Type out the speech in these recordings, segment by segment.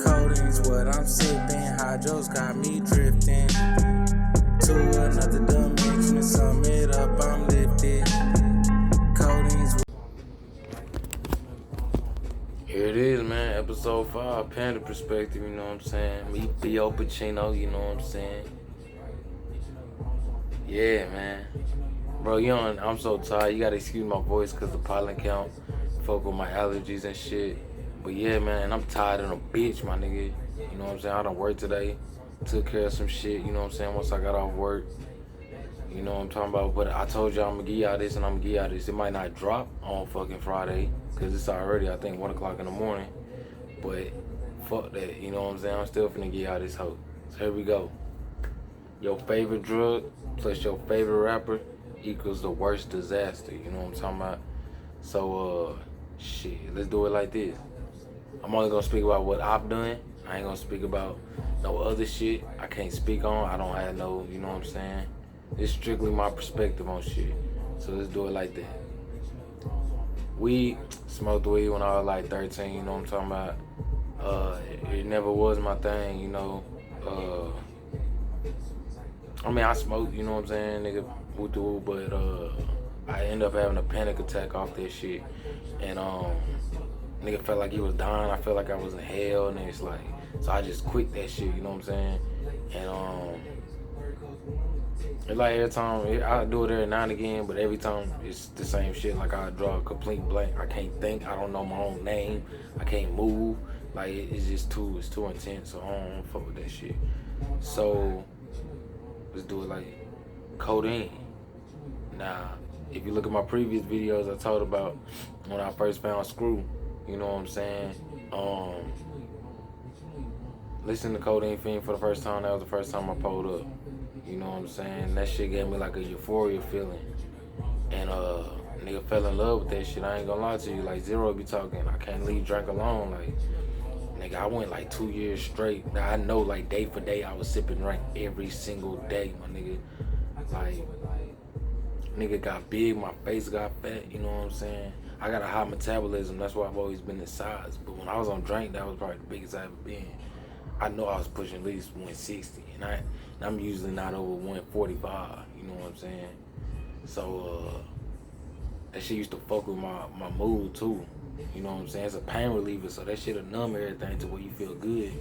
Codeine's what I'm sipping. Hydros got me drifting to another dimension. Sum it up, I'm lifted. Codeine's. Here it is, man. Episode 5, Panda Perspective, you know what I'm saying? Me, Feo 9acino, you know what I'm saying? Yeah, man. Bro, I'm so tired. You gotta excuse my voice because the pollen count. Fuck with my allergies and shit. But yeah, man, I'm tired of a bitch, my nigga. You know what I'm saying? I done worked today. Took care of some shit, you know what I'm saying? Once I got off work. You know what I'm talking about? But I told y'all I'm gonna give y'all this and I'm gonna give y'all this. It might not drop on fucking Friday because it's already, I think, 1 o'clock in the morning. But fuck that, you know what I'm saying? I'm still finna give y'all this hope. So here we go. Your favorite drug plus your favorite rapper equals the worst disaster. You know what I'm talking about? So, shit, let's do it like this. I'm only gonna speak about what I've done. I ain't gonna speak about no other shit I can't speak on. I don't have no, you know what I'm saying? It's strictly my perspective on shit. So let's do it like that. Weed, smoked weed when I was like 13, you know what I'm talking about? It never was my thing, you know. I mean, I smoked, you know what I'm saying, nigga, woo-doo, but I ended up having a panic attack off that shit. And nigga felt like he was dying. I felt like I was in hell, and it's like, so I just quit that shit, you know what I'm saying? And it's like every time, I do it every now and again, but every time it's the same shit. Like I draw a complete blank. I can't think. I don't know my own name. I can't move. Like it's just it's too intense. So I don't fuck with that shit. So let's do it like codeine. Now, if you look at my previous videos, I talked about when I first found Screw. You know what I'm saying? Listening to Codeine Fiend for the first time, that was the first time I pulled up. You know what I'm saying? That shit gave me like a euphoria feeling. And nigga fell in love with that shit. I ain't gonna lie to you. Like Zero be talking, I can't leave drink alone. Like, nigga, I went like 2 years straight. Now I know like day for day I was sipping drink every single day, my nigga. Like, nigga got big, my face got fat, you know what I'm saying? I got a high metabolism, that's why I've always been this size. But when I was on drink, that was probably the biggest I ever been. I know I was pushing at least 160, and I'm usually not over 145, you know what I'm saying? So, that shit used to fuck with my mood too, you know what I'm saying? It's a pain reliever, so that shit'll numb everything to where you feel good.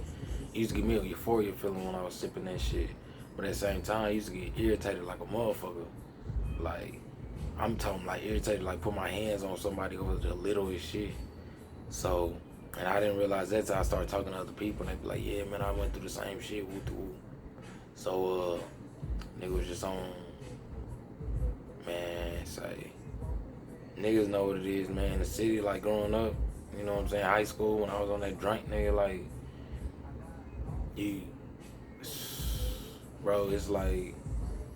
It used to give me a euphoria feeling when I was sipping that shit. But at the same time, I used to get irritated like a motherfucker. Like, I'm talking like irritated, like put my hands on somebody over the littlest shit. So, and I didn't realize that till I started talking to other people, and they be like, yeah, man, I went through the same shit, woo-doo. So, nigga was just on, man, say, niggas know what it is, man. In the city, like, growing up, you know what I'm saying, high school, when I was on that drink, nigga, like, bro, it's like,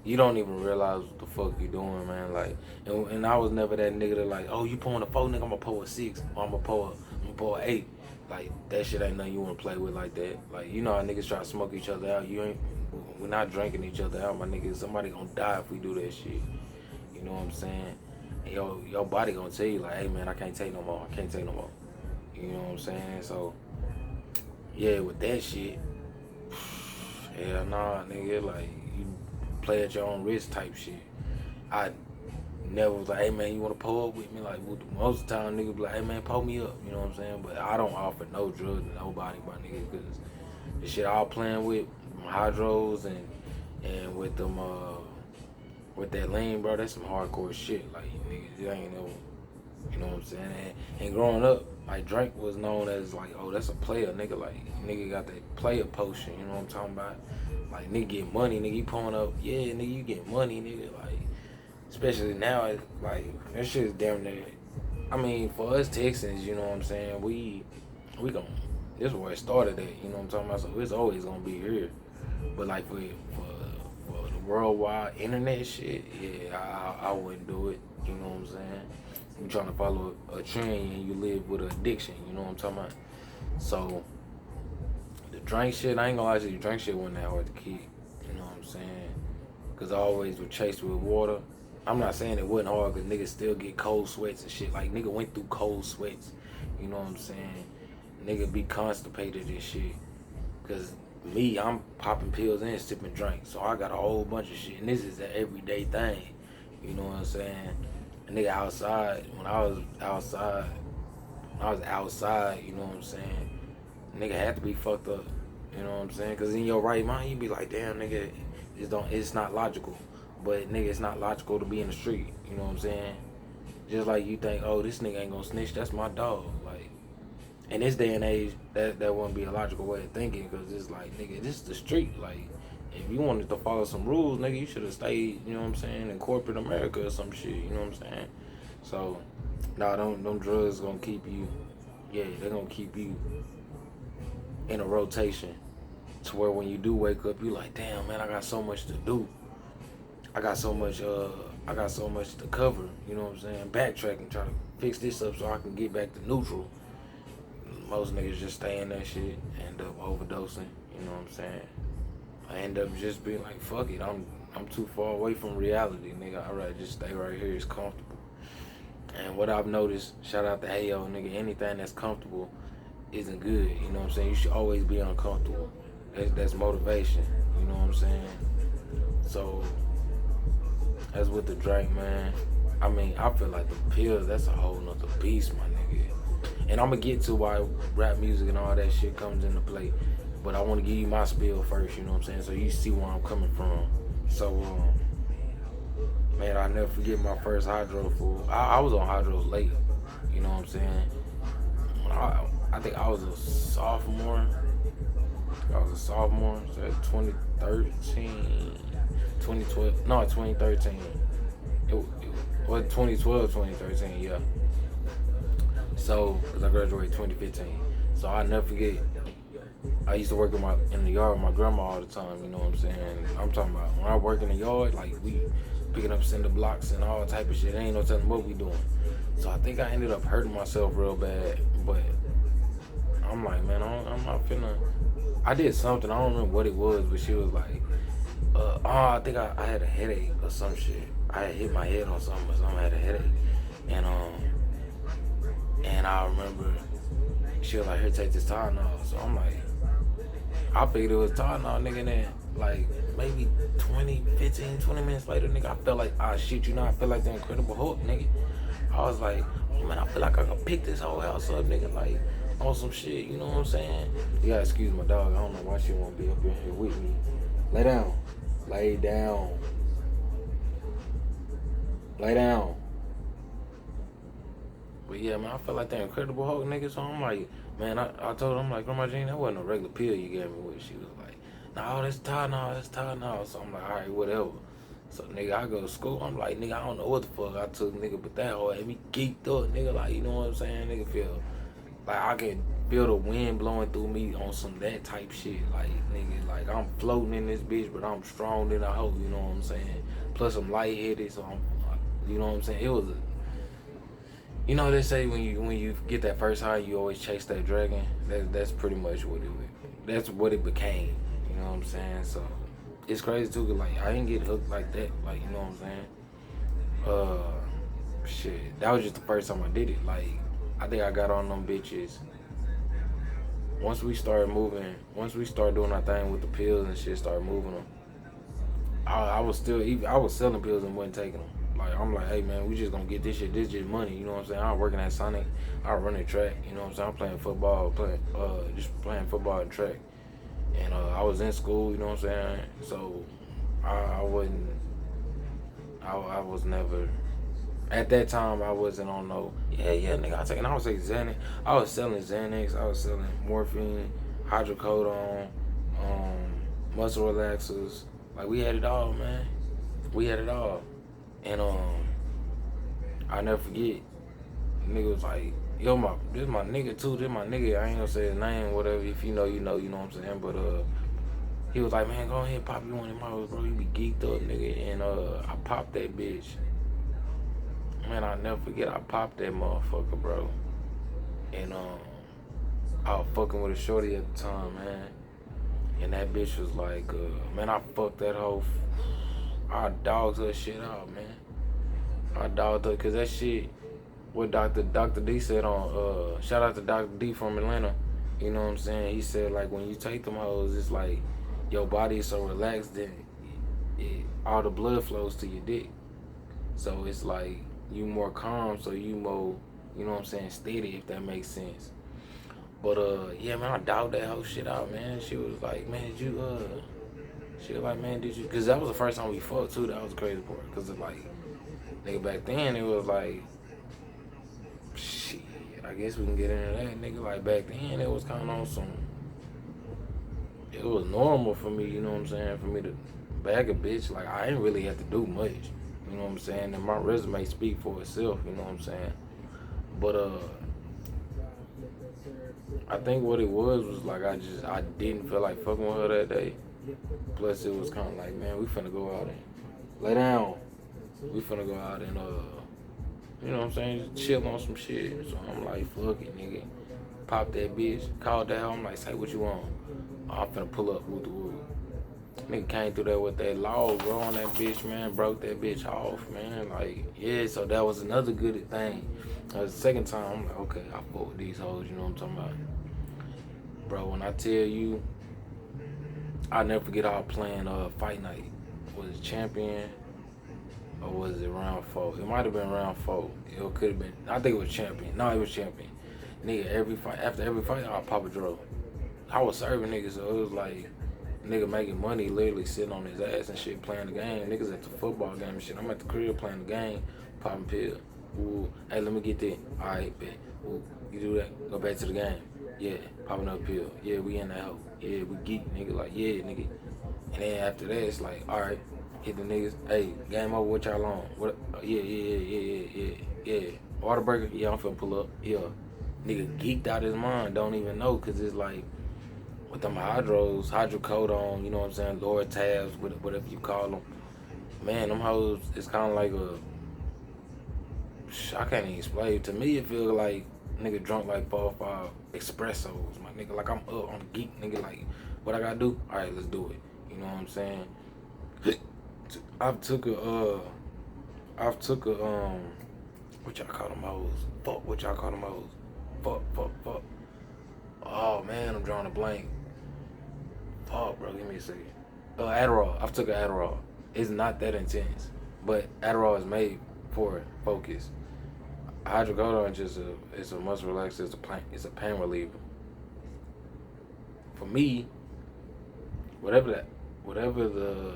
you don't even realize what the fuck you doing, man. Like, and I was never that nigga that like, oh, you pulling a 4, nigga, I'm gonna pull a 6, or I'm gonna pull a 8. Like, that shit ain't nothing you wanna play with like that. Like, you know how niggas try to smoke each other out. We're not drinking each other out, my nigga. Somebody gonna die if we do that shit. You know what I'm saying? And your body gonna tell you like, hey man, I can't take no more. I can't take no more. You know what I'm saying? So, yeah, with that shit, hell nah, nigga. Like, you play at your own risk type shit. I never was like, hey man, you wanna pull up with me? Like, most of the time niggas be like, hey man, pull me up, you know what I'm saying? But I don't offer no drug to nobody, my nigga, because the shit I was playing with my hydros and with them with that lean, bro, that's some hardcore shit. Like, niggas, it ain't no, you know what I'm saying? And growing up, like, Drake was known as like, oh, that's a player, nigga. Like, nigga got that player potion, you know what I'm talking about? Like, nigga get money, nigga, you pulling up, yeah, nigga, you get money, nigga, like, especially now, it's like, that shit is damn near, I mean, for us Texans, you know what I'm saying, we gon', this is where it started at, you know what I'm talking about, so it's always gonna be here. But like, for the worldwide internet shit, yeah, I wouldn't do it, you know what I'm saying? You trying to follow a trend and you live with an addiction, you know what I'm talking about? So, the drink shit, I ain't gonna lie to you, drink shit wasn't that hard to keep, you know what I'm saying? Cause I always would chase with water. I'm not saying it wasn't hard, cause niggas still get cold sweats and shit. Like, nigga went through cold sweats, you know what I'm saying? nigga be constipated and shit. Cause me, I'm popping pills and sipping drinks, so I got a whole bunch of shit, and this is an everyday thing. You know what I'm saying? A nigga outside, when I was outside, you know what I'm saying? Nigga had to be fucked up. You know what I'm saying? Cause in your right mind, you be like, damn, nigga, it's not logical. But nigga, it's not logical to be in the street. You know what I'm saying? Just like you think, oh, this nigga ain't gonna snitch. That's my dog. Like, in this day and age, that wouldn't be a logical way of thinking. Cause it's like, nigga, this is the street. Like, if you wanted to follow some rules, nigga, you should have stayed. You know what I'm saying? In corporate America or some shit. You know what I'm saying? So, nah, them drugs gonna keep you. Yeah, they're gonna keep you in a rotation. To where when you do wake up, you like, damn, man, I got so much to do. I got so much to cover. You know what I'm saying? Backtracking, trying to fix this up so I can get back to neutral. Most niggas just stay in that shit, end up overdosing. You know what I'm saying? I end up just being like, fuck it, I'm too far away from reality, nigga. I'd rather just stay right here. It's comfortable. And what I've noticed, shout out to Heyo, nigga, anything that's comfortable isn't good. You know what I'm saying? You should always be uncomfortable. That's motivation. You know what I'm saying? So that's with the drink, man. I mean, I feel like the pills, that's a whole nother beast, my nigga. And I'm gonna get to why rap music and all that shit comes into play. But I wanna give you my spiel first, you know what I'm saying? So you see where I'm coming from. So, man, I'll never forget my first hydro fool. I was on hydros late, you know what I'm saying? I think I was a sophomore. So 2013, 2012, no, 2013. It was 2012, 2013, yeah. So, because I graduated 2015. So I'll never forget, I used to work in the yard with my grandma all the time, you know what I'm saying? I'm talking about when I work in the yard, like we picking up cinder blocks and all type of shit. Ain't no telling what we doing. So I think I ended up hurting myself real bad, but I'm like, man, I'm not finna. I did something, I don't remember what it was, but she was like, I think I had a headache or some shit. I had hit my head on something or something, I had a headache. And I remember she was like, here, take this Tylenol. So I'm like, I figured it was Tylenol, nigga, and then like maybe 20 minutes later, nigga, I felt like, shit, you know, I feel like the Incredible Hulk, nigga. I was like, oh man, I feel like I can pick this whole house up, nigga, like on some shit, you know what I'm saying? You gotta excuse my dog, I don't know why she won't be up in here with me. Lay down. Lay down. Lay down. But yeah, man, I felt like the Incredible Hulk, nigga, so I'm like, man, I told her, I'm like, Grandma Jean, that wasn't a regular pill you gave me with. She was like, no, that's Tylenol. So I'm like, all right, whatever. So, nigga, I go to school, I'm like, nigga, I don't know what the fuck I took, nigga, but that whole had me geeked up, nigga, like, you know what I'm saying? Nigga feel like I can feel the wind blowing through me on some that type shit. Like, nigga, like I'm floating in this bitch, but I'm strong than a hoe, you know what I'm saying? Plus I'm lightheaded, so I'm, you know what I'm saying? It was you know they say when you get that first high, you always chase that dragon. That's pretty much what it became. You know what I'm saying? So it's crazy too, 'cause like I didn't get hooked like that. Like, you know what I'm saying? Shit, that was just the first time I did it. Like, I think I got on them bitches. Once we started doing our thing with the pills and shit, started moving them. I was selling pills and wasn't taking them. Like, I'm like, hey man, we just gonna get this shit. This just money, you know what I'm saying? I'm working at Sonic. I run a track, you know what I'm saying? I'm playing football, playing football and track. And I was in school, you know what I'm saying? So I was never. At that time, I wasn't on no, nigga, I was taking Xanax. I was selling Xanax. I was selling morphine, hydrocodone, muscle relaxers. Like, we had it all, man. We had it all. And I never forget, nigga was like, yo, this my nigga too. This my nigga. I ain't gonna say his name, whatever. If you know, you know what I'm saying. But he was like, man, go ahead, pop you one in my house, bro. You be geeked up, nigga. And I popped that bitch. Man, I'll never forget, I popped that motherfucker, bro. And I was fucking with a shorty at the time, man. And that bitch was like, man, I fucked that hoe. I dogged her shit out, man. I dogged her, cause that shit, what Dr. D said on, shout out to Dr. D from Atlanta. You know what I'm saying? He said like when you take them hoes, it's like your body is so relaxed that all the blood flows to your dick. So it's like you more calm, so you more, you know what I'm saying, steady, if that makes sense. But yeah, man, I doubt that whole shit out, man. She was like, man, did you she was like, man, did you? Cause that was the first time we fucked too. That was the crazy part. Cause it's like, nigga, back then it was like, shit. I guess we can get into that, nigga. Like back then it was kind of on some. It was normal for me, you know what I'm saying, for me to bag a bitch. Like I ain't really have to do much, you know what I'm saying. And my resume speak for itself, you know what I'm saying. But I think what it was like I didn't feel like fucking with her that day. Plus it was kind of like, man, we finna go out and lay down. We finna go out and you know what I'm saying, just chill on some shit. So I'm like, fuck it, nigga. Pop that bitch. Called that hoe. I'm like, say what you want. I'm finna pull up with the wood. Nigga came through there with that log, bro, on that bitch, man. Broke that bitch off, man. Like, yeah, so that was another good thing. The second time, I'm like, okay, I fuck with these hoes, you know what I'm talking about? Bro, when I tell you, I'll never forget our playing fight night. Was it champion or was it round 4? It might have been round 4. It could have been, I think it was champion. No, it was champion. Nigga, after every fight, I'll pop a draw. I was serving niggas, so it was like, nigga making money, literally sitting on his ass and shit, playing the game. Niggas at the football game and shit. I'm at the crib playing the game, popping pills. Ooh, hey, let me get that. Alright, bet. Ooh, you do that, go back to the game. Yeah, popping up pill. Yeah, we in that hoe. Yeah, we geek, nigga. Like, yeah, nigga. And then after that, it's like, alright, hit the niggas. Hey, game over, what y'all on? What? Yeah. Waterbreaker? Yeah, I'm finna pull up. Yeah. Nigga geeked out his mind, don't even know, cause it's like, with them hydrocodone, you know what I'm saying, lower tabs, whatever you call them. Man, them hoes, it's kind of like I can't even explain it. To me, it feels like nigga drunk like 4 or 5 espressos, my nigga. Like I'm up, I'm geek, nigga. Like, what I gotta do? All right, let's do it. You know what I'm saying? I've took a, what y'all call them hoes? Fuck, what y'all call them hoes? Fuck. Oh man, I'm drawing a blank. Fuck, bro, give me a second. Adderall. I've took an Adderall. It's not that intense, but Adderall is made for focus. Hydrocodone is it's a muscle relaxer. It's a pain reliever. For me, whatever the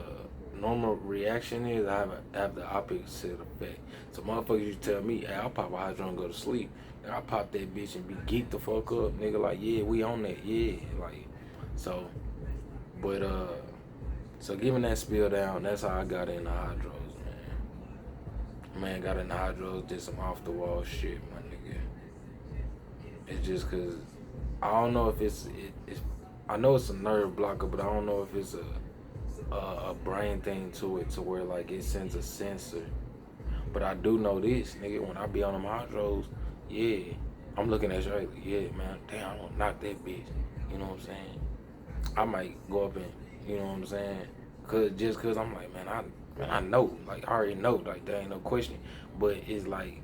normal reaction is, I have the opposite effect. So motherfuckers, you tell me, hey, I'll pop a hydro and go to sleep. And I pop that bitch and be geeked the fuck up, nigga. Like, yeah, we on that, yeah. Like, so, but so giving that spill down, that's how I got in the hydros, man. Got in the hydros, did some off the wall shit, my nigga. It's just cause I don't know if it's I know it's a nerve blocker, but I don't know if it's a brain thing to it, to where like it sends a sensor. But I do know this, nigga, when I be on them hydros, yeah, I'm looking at you like, yeah, man, damn, I'm gonna knock that bitch. You know what I'm saying? I might go up and, you know what I'm saying? Cause I'm like, man, I know, like I already know, like there ain't no question. But it's like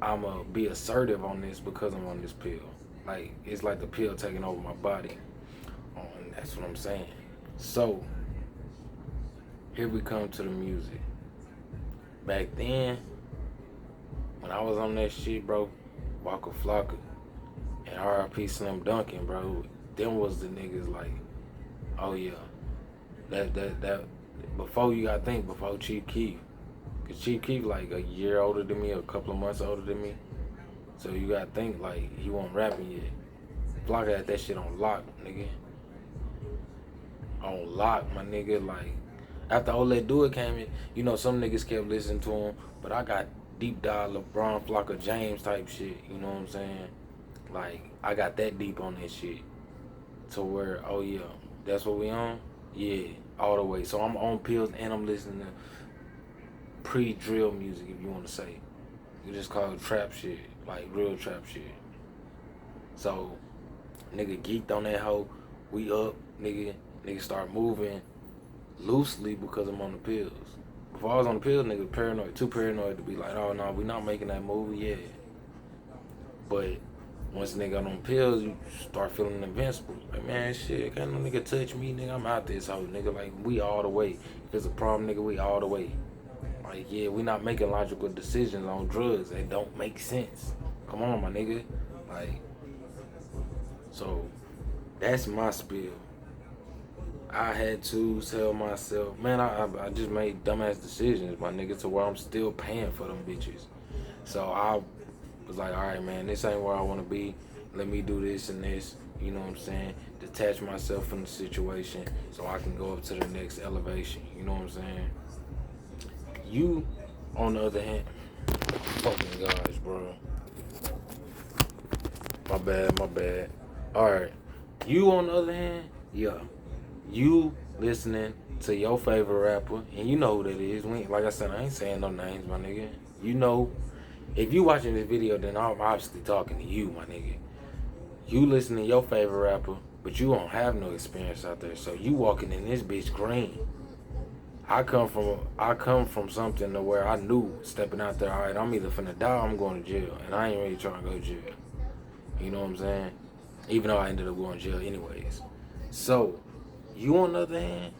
I'ma be assertive on this because I'm on this pill. Like it's like the pill taking over my body. And that's what I'm saying. So here we come to the music. Back then, when I was on that shit, bro, Waka Flocka and R.I.P. Slim Duncan, bro, them was the niggas like, oh yeah, that before you gotta think, before Chief Keef. Cause Chief Keef like a year older than me, a couple of months older than me. So you gotta think like he wasn't rapping yet. Flocka had that shit on lock, nigga. On lock, my nigga, like after All That Do It came in, you know, some niggas kept listening to him, but I got deep dive LeBron, Flocka, James type shit, you know what I'm saying? Like, I got that deep on that shit. To where, oh yeah, that's what we on? Yeah, all the way. So I'm on pills and I'm listening to pre-drill music, if you want to say. You just call it trap shit, like real trap shit. So, nigga geeked on that hoe, we up, nigga start moving loosely because I'm on the pills. Before I was on the pills, nigga paranoid, too paranoid to be like, oh no, we not making that movie yet. But Once a nigga got on pills, you start feeling invincible. Like, man, shit, can't no nigga touch me, nigga. I'm out this hoe, nigga. Like, we all the way. If it's a problem, nigga, we all the way. Like, yeah, we not making logical decisions on drugs. They don't make sense. Come on, my nigga. Like, so that's my spiel. I had to tell myself, man, I just made dumbass decisions, my nigga, to where I'm still paying for them bitches. So I was like, all right, man, this ain't where I want to be. Let me do this and this, you know what I'm saying? Detach myself from the situation so I can go up to the next elevation, you know what I'm saying? You, on the other hand, fucking gosh, bro. My bad. All right. You, on the other hand, yeah. You listening to your favorite rapper, and you know who that is. Like I said, I ain't saying no names, my nigga. You know, if you watching this video, then I'm obviously talking to you, my nigga. You listening to your favorite rapper, but you don't have no experience out there, so you walking in this bitch green. I come from something to where I knew stepping out there, all right, I'm either finna die or I'm going to jail, and I ain't really trying to go to jail. You know what I'm saying? Even though I ended up going to jail anyways. So, you on the other hand,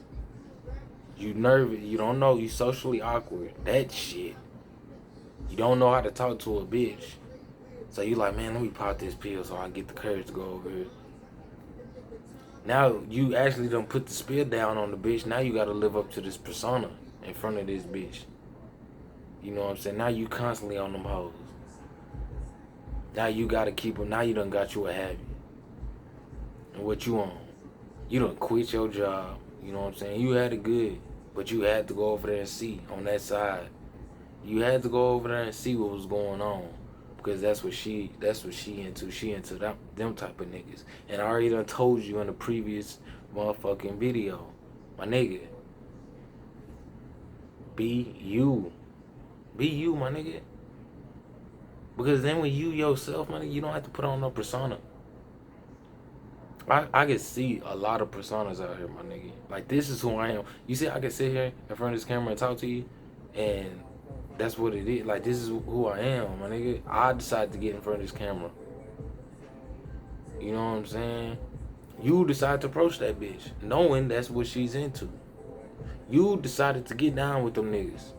you nervous, you don't know, you socially awkward, that shit. You don't know how to talk to a bitch. So you like, man, let me pop this pill so I can get the courage to go over here. Now you actually done put the spill down on the bitch. Now you gotta live up to this persona in front of this bitch. You know what I'm saying? Now you constantly on them hoes. Now you gotta keep them. Now you done got you a habit. And what you on? You done quit your job. You know what I'm saying? You had it good, but you had to go over there and see on that side. You had to go over there and see what was going on. Because that's what she into. She into them type of niggas. And I already done told you in the previous motherfucking video, my nigga, be you. Be you, my nigga. Because then when you yourself, my nigga, you don't have to put on no persona. I can see a lot of personas out here, my nigga. Like, this is who I am. You see, I can sit here in front of this camera and talk to you, and that's what it is. Like, this is who I am, my nigga. I decided to get in front of this camera. You know what I'm saying? You decide to approach that bitch, knowing that's what she's into. You decided to get down with them niggas,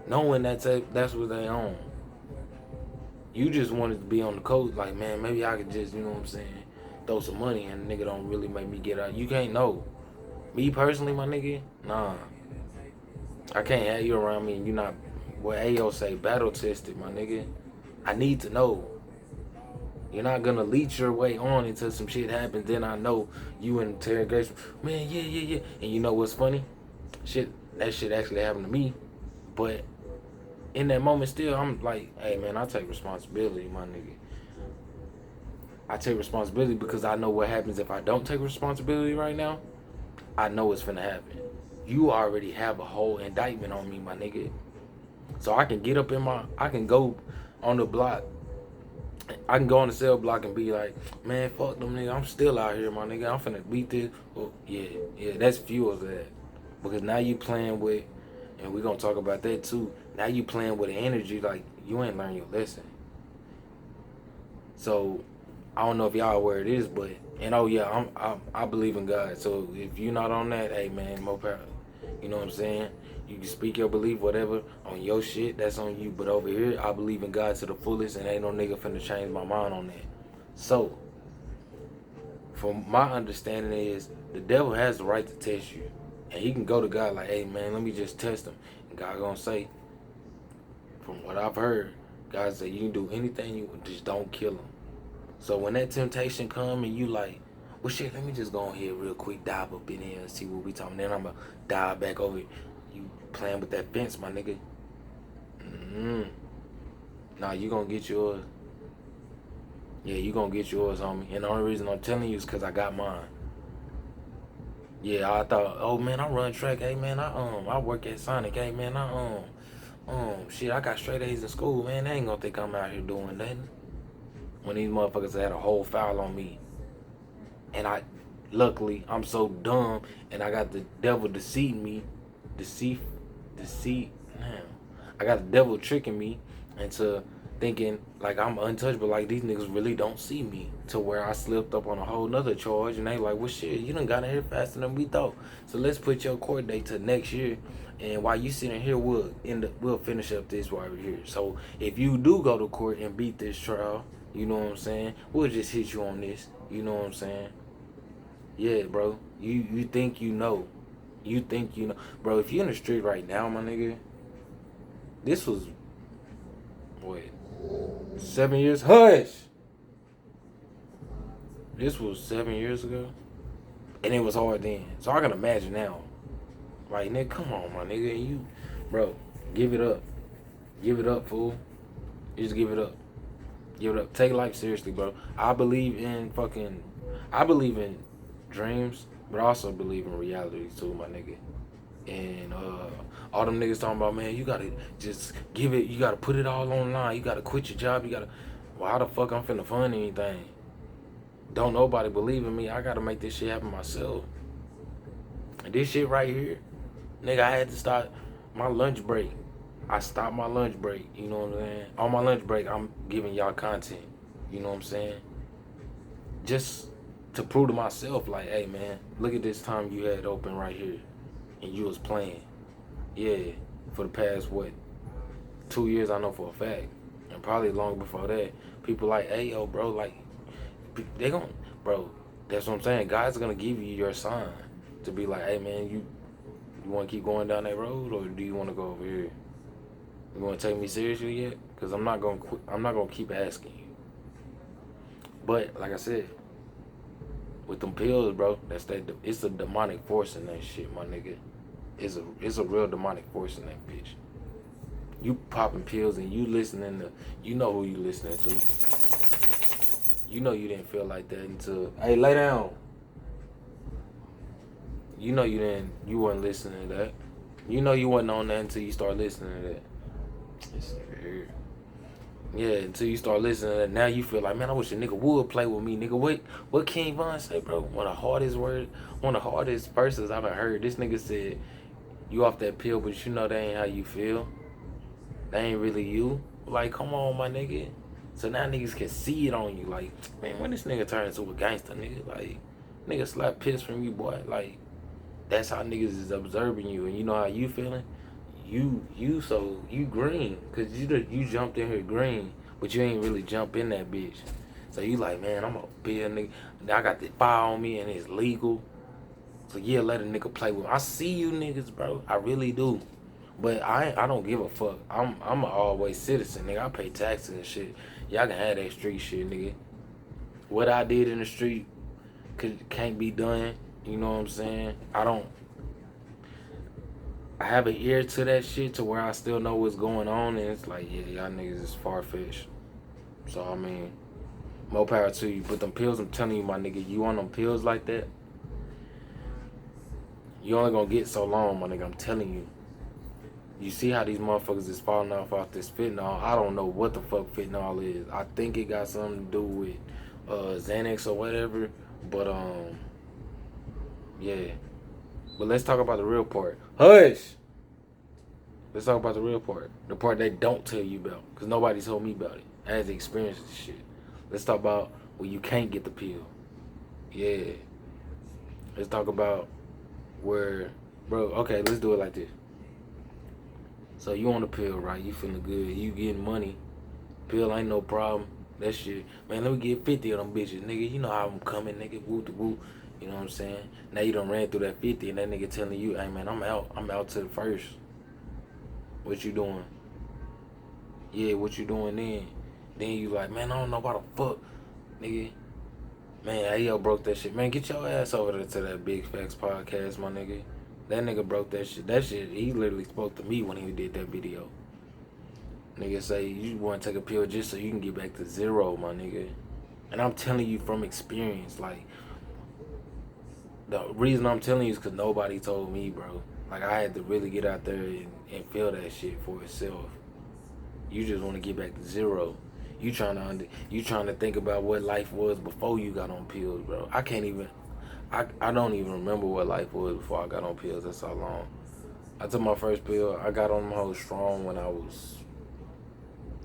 knowing that's what they own. You just wanted to be on the coast, like, man, maybe I could just, you know what I'm saying, throw some money and the nigga don't really make me get out. You can't know. Me personally, my nigga, nah. I can't have you around me and you not, what Ayo say, battle tested, my nigga. I need to know. You're not gonna leech your way on until some shit happens, then I know you in interrogation. Man, yeah. And you know what's funny? That shit actually happened to me. But in that moment still, I'm like, hey man, I take responsibility, my nigga. I take responsibility because I know what happens if I don't take responsibility right now. I know it's finna happen. You already have a whole indictment on me, my nigga. So I can get up I can go on the block. I can go on the cell block and be like, man, fuck them nigga. I'm still out here, my nigga. I'm finna beat this. Oh, yeah, that's fuels that. Because now you playing with, and we're gonna talk about that too. Now you playing with energy like you ain't learned your lesson. So I don't know if y'all aware it is, but and oh yeah, I believe in God. So if you're not on that, hey man, more power. You know what I'm saying? You can speak your belief, whatever, on your shit, that's on you. But over here, I believe in God to the fullest, and ain't no nigga finna change my mind on that. So, from my understanding is, the devil has the right to test you. And he can go to God like, hey man, let me just test him. And God gonna say, from what I've heard, God say, you can do anything you want, just don't kill him. So when that temptation come and you like, well shit, let me just go ahead real quick, dive up in here and see what we talking. Then I'm gonna dive back over. You playing with that fence, my nigga. Nah, you gonna get yours. Yeah, you gonna get yours, homie. And the only reason I'm telling you is because I got mine. Yeah, I thought, oh man, I run track. Hey man, I work at Sonic. Hey man, shit, I got straight A's in school, man. They ain't gonna think I'm out here doing nothing. When these motherfuckers had a whole foul on me. And luckily, I'm so dumb, and I got the devil deceiving me. I got the devil tricking me into thinking like I'm untouchable, like these niggas really don't see me, to where I slipped up on a whole nother charge, and they like, well shit, you done got in here faster than we thought, so let's put your court date to next year, and while you sitting here, we'll finish up this while we're here. So if you do go to court and beat this trial, you know what I'm saying, we'll just hit you on this, you know what I'm saying. Yeah, bro, you think you know, bro. If you in the street right now, my nigga, this was what, 7 years? Hush! This was 7 years ago. And it was hard then. So I can imagine now. Like, nigga, come on, my nigga. You, bro, give it up. Give it up, fool. Just give it up. Give it up. Take life seriously, bro. I believe in dreams, but I also believe in reality too, my nigga. And all them niggas talking about, man, you gotta just give it, you gotta put it all online, you gotta quit your job, you gotta, well, how the fuck I'm finna fund anything? Don't nobody believe in me. I gotta make this shit happen myself. And this shit right here, nigga, I had to start my lunch break. I stopped my lunch break, you know what I'm saying? On my lunch break, I'm giving y'all content, you know what I'm saying? Just to prove to myself, like, hey man, look at this time you had open right here, and you was playing. Yeah, for the past, what, 2 years, I know for a fact, and probably long before that, people like, hey yo bro, like, they gon', bro, that's what I'm saying, God's gonna give you your sign to be like, hey man, you wanna keep going down that road, or do you wanna go over here? You wanna take me seriously yet? Cause I'm not gonna keep asking you. But like I said, with them pills, bro, it's a demonic force in that shit, my nigga. It's a real demonic force in that bitch. You popping pills and you listening to, you know who you listening to. You know you didn't feel like that until, hey, lay down. You know you wasn't listening to that. You know you wasn't on that until you start listening to that. It's weird. Yeah, until you start listening to that, now you feel like, man, I wish a nigga would play with me, nigga. What King Von say, bro? One of the hardest verses I've ever heard. This nigga said, you off that pill, but you know that ain't how you feel. That ain't really you. Like, come on, my nigga. So now niggas can see it on you. Like, man, when this nigga turn into a gangster, nigga, like, nigga slap piss from you, boy. Like, that's how niggas is observing you. And you know how you feeling? You green. Because you jumped in here green, but you ain't really jump in that bitch. So you like, man, I'm a big nigga. I got this file on me and it's legal. So yeah, let a nigga play with me. I see you niggas, bro. I really do. But I don't give a fuck. I'm an always citizen, nigga. I pay taxes and shit. Y'all can have that street shit, nigga. What I did in the street can't be done. You know what I'm saying? I have an ear to that shit to where I still know what's going on, and it's like, yeah, y'all niggas is far-fetched. So, I mean, more power to you. But them pills, I'm telling you, my nigga, you on them pills like that, you only gonna get so long, my nigga, I'm telling you. You see how these motherfuckers is falling off this fentanyl. I don't know what the fuck fentanyl is. I think it got something to do with Xanax or whatever. But, yeah. But let's talk about the real part. Hush! Let's talk about the real part. The part they don't tell you about. Because nobody told me about it. I had to experience this shit. Let's talk about when you can't get the pill. Yeah. Let's talk about where, bro, okay, let's do it like this. So you on the pill, right? You feeling good. You getting money. Pill ain't no problem. That shit. Man, let me get 50 of them bitches, nigga. You know how I'm coming, nigga. Woo to woo. You know what I'm saying? Now you done ran through that 50 and that nigga telling you, hey man, I'm out to the first. What you doing? Yeah, what you doing then? Then you like, man, I don't know why the fuck, nigga. Man, hey yo, broke that shit. Man, get your ass over there to that Big Facts podcast, my nigga. That nigga broke that shit. That shit, he literally spoke to me when he did that video. Nigga say, you want to take a pill just so you can get back to zero, my nigga. And I'm telling you from experience, like, the reason I'm telling you is because nobody told me, bro. Like, I had to really get out there and feel that shit for itself. You just want to get back to zero. You trying to think about what life was before you got on pills, bro. I don't even remember what life was before I got on pills. That's how long. I took my first pill. I got on them hoes strong when I was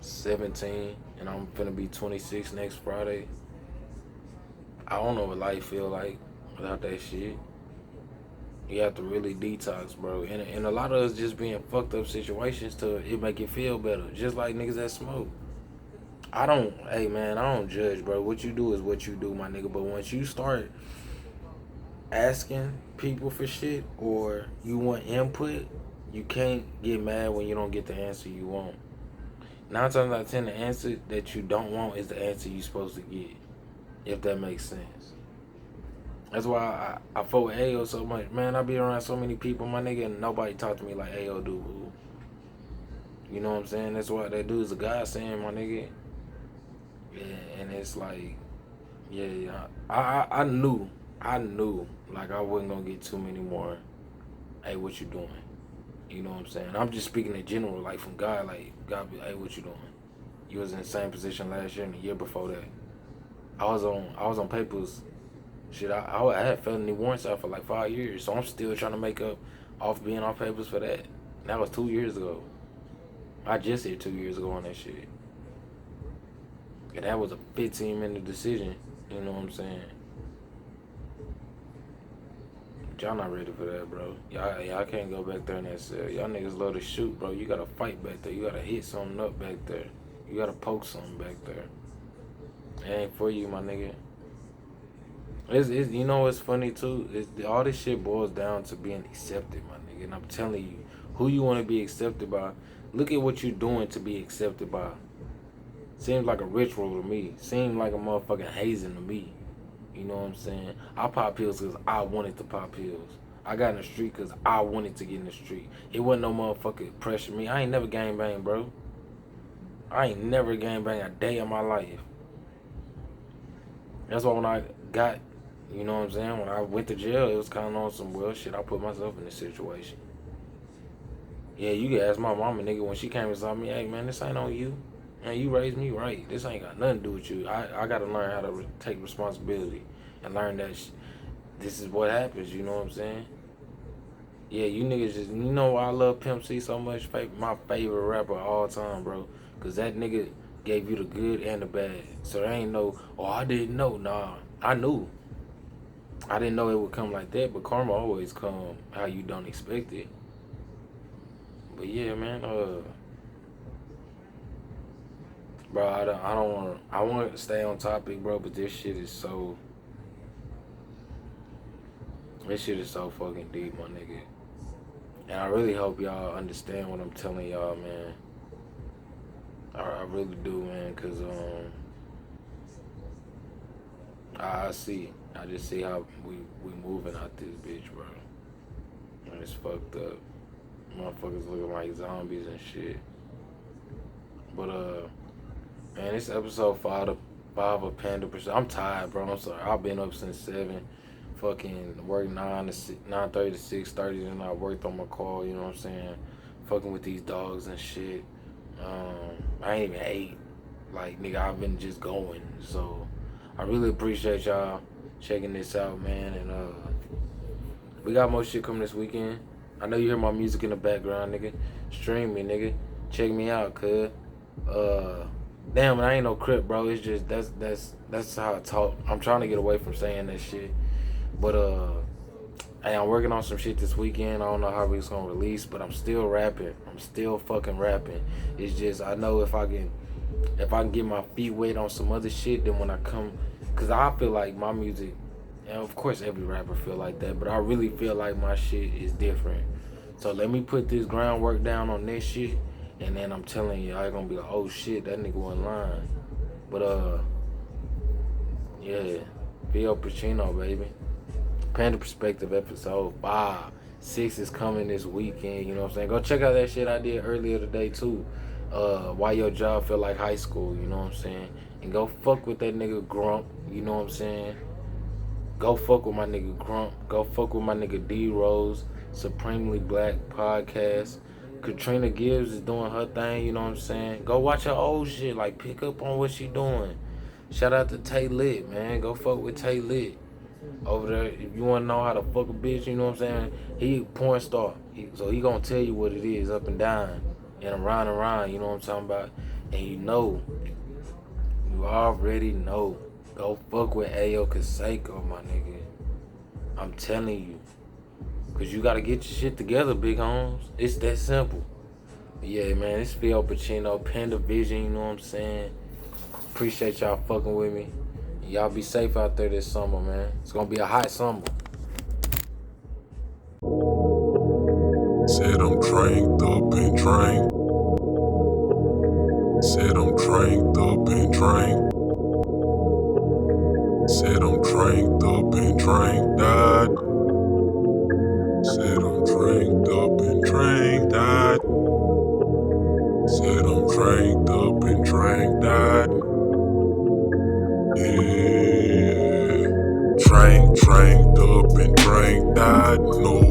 17 and I'm finna be 26 next Friday. I don't know what life feel like without that shit. You have to really detox, bro. And a lot of us just be in fucked up situations to it make it feel better. Just like niggas that smoke. Hey man, I don't judge, bro. What you do is what you do, my nigga. But once you start asking people for shit or you want input, you can't get mad when you don't get the answer you want. 9 times out of 10, the answer that you don't want is the answer you're supposed to get, if that makes sense. That's why I fuck with Ayo so much. Man, I be around so many people, my nigga, and nobody talk to me like Ayo do. You know what I'm saying? That's why that dude's a godsend, my nigga. Yeah, and it's like, yeah, I knew, like I wasn't gonna get too many more. Hey, what you doing? You know what I'm saying? I'm just speaking in general, like from God, like God be, hey, what you doing? You was in the same position last year and the year before that. I was on papers. Shit, I had felony warrants out for like 5 years, so I'm still trying to make up off being on papers for that. And that was 2 years ago. I just hit 2 years ago on that shit. And that was a 15-minute decision. You know what I'm saying? But y'all not ready for that, bro. Y'all can't go back there in that cell. Y'all niggas love to shoot, bro. You gotta fight back there. You gotta hit something up back there. You gotta poke something back there. It ain't for you, my nigga. It's you know what's funny too? All this shit boils down to being accepted, my nigga. And I'm telling you, who you want to be accepted by, look at what you're doing to be accepted by. Seems like a ritual to me. Seems like a motherfucking hazing to me. You know what I'm saying? I pop pills because I wanted to pop pills. I got in the street because I wanted to get in the street. It wasn't no motherfucking pressure me. I ain't never gangbang, bro. I ain't never gangbang a day in my life. That's why when I got, you know what I'm saying, when I went to jail, it was kind of on some, well, shit, I put myself in this situation. Yeah, you can ask my mama, nigga, when she came and saw me, hey, man, this ain't on you. Man, you raised me right. This ain't got nothing to do with you. I got to learn how to take responsibility and learn that this is what happens, you know what I'm saying? Yeah, you niggas just, you know why I love Pimp C so much? My favorite rapper of all time, bro. Because that nigga gave you the good and the bad. So there ain't no, oh, I didn't know. Nah, I knew. I didn't know it would come like that, but karma always come how you don't expect it. But yeah, man, bro, I want to stay on topic, bro, but this shit is so fucking deep, my nigga. And I really hope y'all understand what I'm telling y'all, man. I really do, man, because I just see how we moving out this bitch, bro. And it's fucked up. Motherfuckers looking like zombies and shit. But man, it's episode 5 of Panda Percent. I'm tired, bro. I'm sorry. I've been up since 7. Fucking worked 9:30 to 6:30, and I worked on my call. You know what I'm saying? Fucking with these dogs and shit. I ain't even ate. Like, nigga, I've been just going. So I really appreciate y'all checking this out, man. And we got more shit coming this weekend. I know you hear my music in the background, nigga. Stream me, nigga. Check me out, cuz. Damn, I ain't no crip, bro. It's just that's how I talk. I'm trying to get away from saying that shit. But hey, I'm working on some shit this weekend. I don't know how it's gonna release, but I'm still rapping. I'm still fucking rapping. It's just I know if I can get my feet wet on some other shit, then when I come, cause I feel like my music, and of course every rapper feel like that, but I really feel like my shit is different. So let me put this groundwork down on this shit, and then I'm telling you, I gonna be like, oh shit, that nigga was lying. But yeah, Feo 9acino, baby. Panda Perspective episode 5. 6 is coming this weekend, you know what I'm saying? Go check out that shit I did earlier today too. Why your job feel like high school, you know what I'm saying? And go fuck with that nigga Grump, you know what I'm saying? Go fuck with my nigga Grump. Go fuck with my nigga D Rose, Supremely Black Podcast. Katrina Gibbs is doing her thing, you know what I'm saying? Go watch her old shit, like pick up on what she doing. Shout out to Tay Lit, man. Go fuck with Tay Lit. Over there, if you want to know how to fuck a bitch, you know what I'm saying? He a porn star. So he gonna tell you what it is up and down and around, you know what I'm talking about? And you already know. Go fuck with Ayo Kaseko, my nigga. I'm telling you. Cause you gotta get your shit together, big homes. It's that simple. Yeah, man, it's Feo 9acino, Panda Vision, you know what I'm saying? Appreciate y'all fucking with me. Y'all be safe out there this summer, man. It's gonna be a hot summer. Said I'm trained up and trained. Said I'm trained up and trained. Said I'm trained up and trained, dad. Said I'm trained up and trained, dad. Said I'm trained up and trained, dad. Yeah. Trained up and trained, dad. No